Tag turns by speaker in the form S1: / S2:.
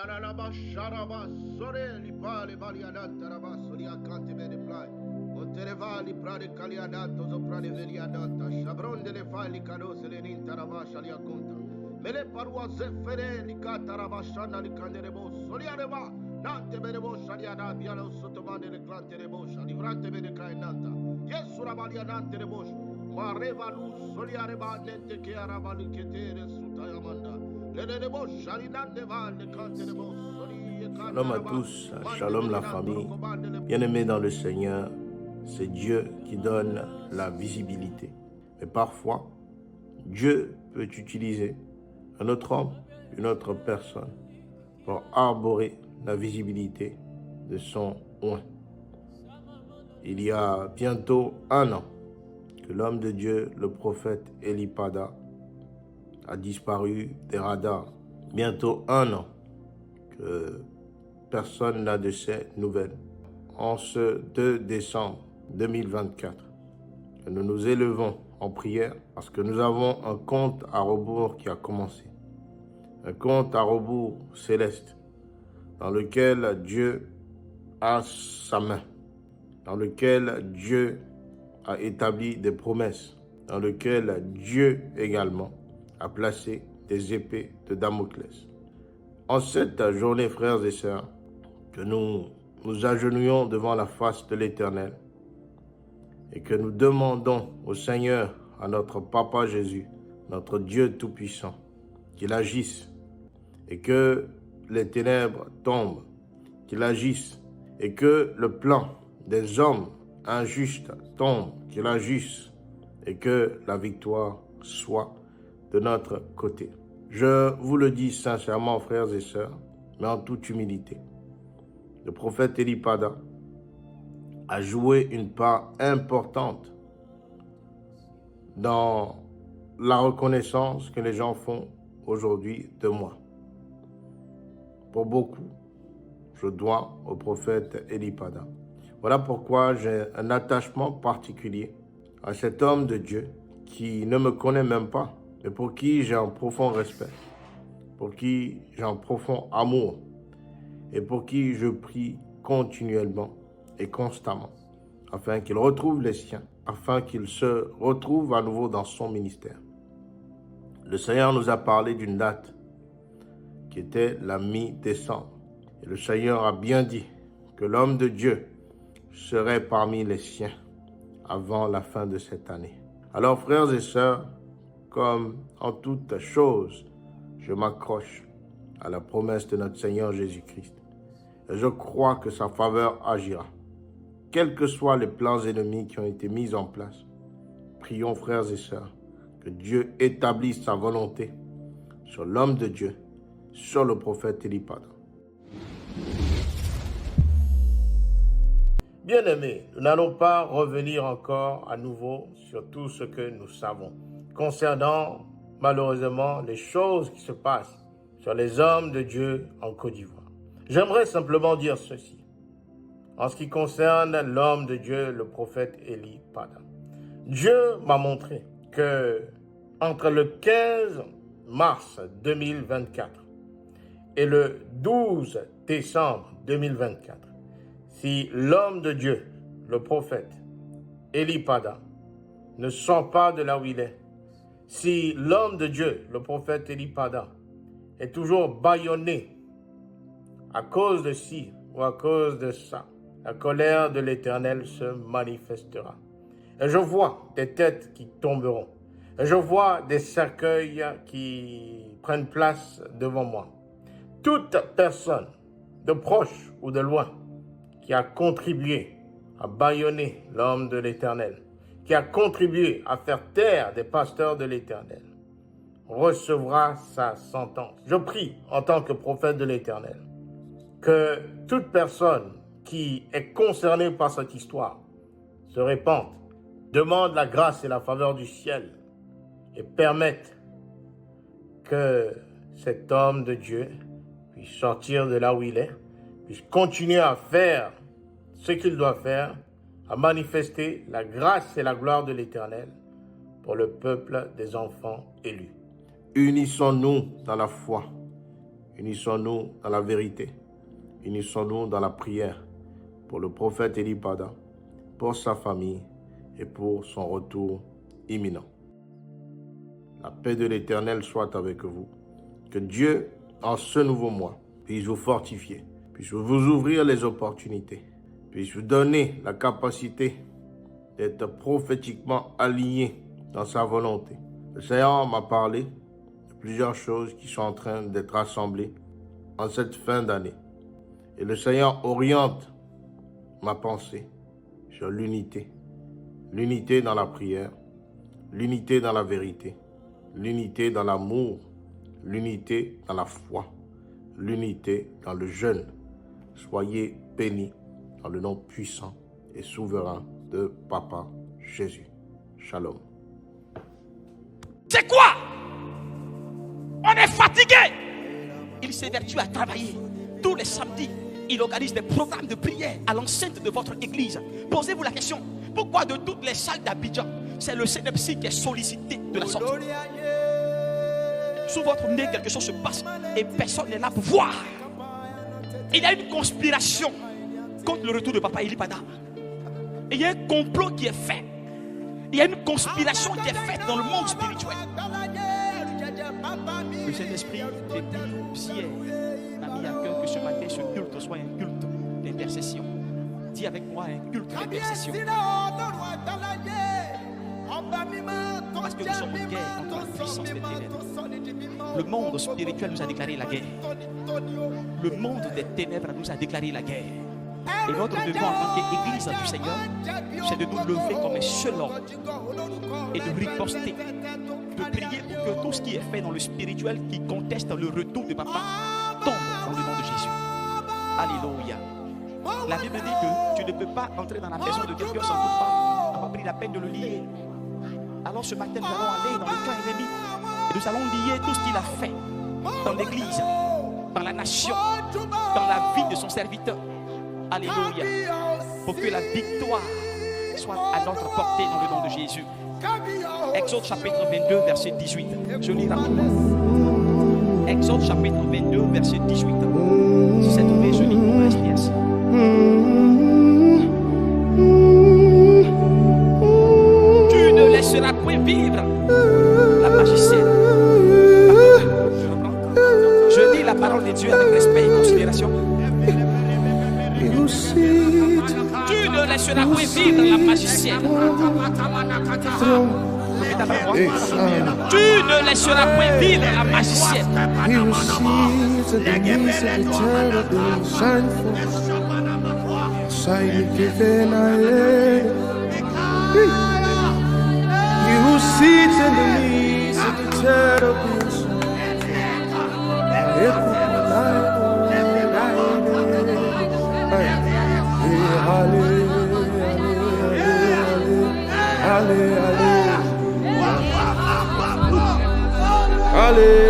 S1: Araraba sharaba sore li pale baliadanta raba sori akante bene plai. Ontereva li prade caliadato zo prade veriadanta. Shabronde le fai li cadose le ninta raba shali aconta. Mele parua zeffere li cata raba shana li canderebo soli areba. Nante bene bo shali adabi ala sottomane le clant rebo shali vrante bene cainanta. Yesu rabalianante rebo. Mareva lu soli areba nente che araba li chetere sutayamanda.
S2: Shalom à tous, shalom la famille. Bien-aimés dans le Seigneur, c'est Dieu qui donne la visibilité. Mais parfois, Dieu peut utiliser un autre homme, une autre personne pour arborer la visibilité de son oint. Il y a bientôt 1 an que l'homme de Dieu, le prophète Eli Pada, a disparu des radars. Bientôt 1 an que personne n'a de ses nouvelles. En ce 2 décembre 2024, nous nous élevons en prière parce que nous avons un compte à rebours qui a commencé. Un compte à rebours céleste dans lequel Dieu a sa main, dans lequel Dieu a établi des promesses, dans lequel Dieu également a placé des épées de Damoclès. En cette journée, frères et sœurs, que nous nous agenouillons devant la face de l'Éternel et que nous demandons au Seigneur, à notre Papa Jésus, notre Dieu Tout-Puissant, qu'il agisse et que les ténèbres tombent, qu'il agisse et que le plan des hommes injustes tombe, qu'il agisse et que la victoire soit de notre côté. Je vous le dis sincèrement, frères et sœurs, mais en toute humilité. Le prophète Eli Pada a joué une part importante dans la reconnaissance que les gens font aujourd'hui de moi. Pour beaucoup, je dois au prophète Eli Pada. Voilà pourquoi j'ai un attachement particulier à cet homme de Dieu qui ne me connaît même pas, mais pour qui j'ai un profond respect, pour qui j'ai un profond amour et pour qui je prie continuellement et constamment afin qu'il retrouve les siens, afin qu'il se retrouve à nouveau dans son ministère. Le Seigneur nous a parlé d'une date qui était la mi-décembre. Et le Seigneur a bien dit que l'homme de Dieu serait parmi les siens avant la fin de cette année. Alors, frères et sœurs, comme en toute chose, je m'accroche à la promesse de notre Seigneur Jésus-Christ. Et je crois que sa faveur agira. Quels que soient les plans ennemis qui ont été mis en place, prions, frères et sœurs, que Dieu établisse sa volonté sur l'homme de Dieu, sur le prophète Eli Pada. Bien-aimés, nous n'allons pas revenir encore à nouveau sur tout ce que nous savons concernant malheureusement les choses qui se passent sur les hommes de Dieu en Côte d'Ivoire. J'aimerais simplement dire ceci en ce qui concerne l'homme de Dieu, le prophète Eli Pada. Dieu m'a montré que entre le 15 mars 2024 et le 12 décembre 2024, si l'homme de Dieu, le prophète Eli Pada, ne sort pas de là où il est, si l'homme de Dieu, le prophète Eli Pada, est toujours bâillonné à cause de ci ou à cause de ça, la colère de l'Éternel se manifestera. Et je vois des têtes qui tomberont. Et je vois des cercueils qui prennent place devant moi. Toute personne, de proche ou de loin, qui a contribué à bâillonner l'homme de l'Éternel, qui a contribué à faire taire des pasteurs de l'Éternel, recevra sa sentence. Je prie en tant que prophète de l'Éternel que toute personne qui est concernée par cette histoire se répande, demande la grâce et la faveur du ciel et permette que cet homme de Dieu puisse sortir de là où il est, puisse continuer à faire ce qu'il doit faire, à manifester la grâce et la gloire de l'Éternel pour le peuple des enfants élus. Unissons-nous dans la foi. Unissons-nous dans la vérité. Unissons-nous dans la prière pour le prophète Eli Pada, pour sa famille et pour son retour imminent. La paix de l'Éternel soit avec vous. Que Dieu, en ce nouveau mois, puisse vous fortifier, puisse vous ouvrir les opportunités, puisse vous donner la capacité d'être prophétiquement aligné dans sa volonté. Le Seigneur m'a parlé de plusieurs choses qui sont en train d'être assemblées en cette fin d'année. Et le Seigneur oriente ma pensée sur l'unité. L'unité dans la prière, l'unité dans la vérité, l'unité dans l'amour, l'unité dans la foi, l'unité dans le jeûne. Soyez bénis dans le nom puissant et souverain de Papa Jésus. Shalom.
S3: C'est quoi? On est fatigué. Il s'évertue à travailler. Tous les samedis, il organise des programmes de prière à l'enceinte de votre église. Posez-vous la question, pourquoi de toutes les salles d'Abidjan, c'est le CNEPSI qui est sollicité de la sortie? Sous votre nez, quelque chose se passe et personne n'est là pour voir. Il y a une conspiration contre le retour de Papa Eli Pada. Il y a un complot qui est fait. Il y a une conspiration qui est faite dans le monde spirituel. Le Saint-Esprit, depuis Pierre, m'a mis à cœur que ce matin, ce culte soit un culte d'intercession. Dis avec moi, un culte d'intercession. Parce que nous sommes en guerre contre la puissance des ténèbres. Le monde spirituel nous a déclaré la guerre. Le monde des ténèbres nous a déclaré la guerre. Et notre devoir en tant qu'Église du Seigneur, c'est de nous lever comme un seul homme et de riposter, de prier pour que tout ce qui est fait dans le spirituel qui conteste le retour de Papa tombe dans le nom de Jésus. Alléluia. La Bible dit que tu ne peux pas entrer dans la maison de quelqu'un sans toutefois avoir pris la peine de le lier. Alors ce matin, nous allons aller dans le camp ennemi et nous allons lier tout ce qu'il a fait dans l'église, dans la nation, dans la vie de son serviteur. Alléluia. Pour que la victoire soit à notre portée dans le nom de Jésus. Exode chapitre 22, verset 18. Je lis rapidement. Exode chapitre 22, verset 18. Si c'est tombé, je lis pour rester ainsi. Tu ne laisseras point vivre la magicienne. Je reprends. Je lis la parole de Dieu avec respect et considération. Tu ne laisseras point vivre la magicienne. Tu ne laisseras point vivre la magicienne.
S4: You sit in the midst of the cherubims. Hallelujah.